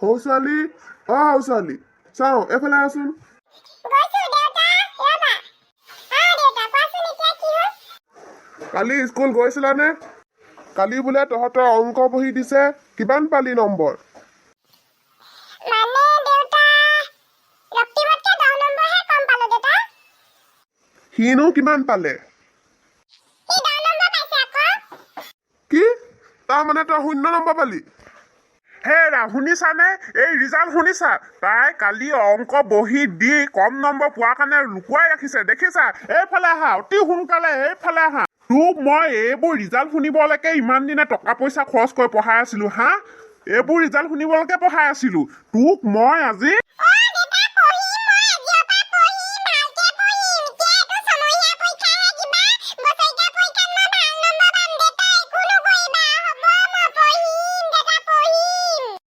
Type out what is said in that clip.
সৌ ছোৱালী সৌ ছোৱালী চাওঁ এইফালে আছোন। কালি স্কুল গৈছিলানে? কালি বোলে তহঁতৰ অংক বহি দিছে, কিমান পালি নম্বৰ? সিনো কিমান পালে? কি তাৰমানে তই 0 নম্বৰ পালি? হেৰা শুনিছানে? এই ৰিজাল্ট শুনিছা? তাই কালি অংক বহি দি কম নম্বৰ পোৱাৰ কাৰণে লুকুৱাই ৰাখিছে, দেখিছা? এইফালে আহা, অতি সোনকালে এইফালে আহা। তোক মই এইবোৰ ৰিজাল্ট শুনিবলৈকে ইমান দিনে টকা পইচা খৰচ কৰি পঢ়াই আছিলো হা? এইবোৰ ৰিজাল্ট শুনিবলৈকে পঢ়াই আছিলো তোক মই আজি।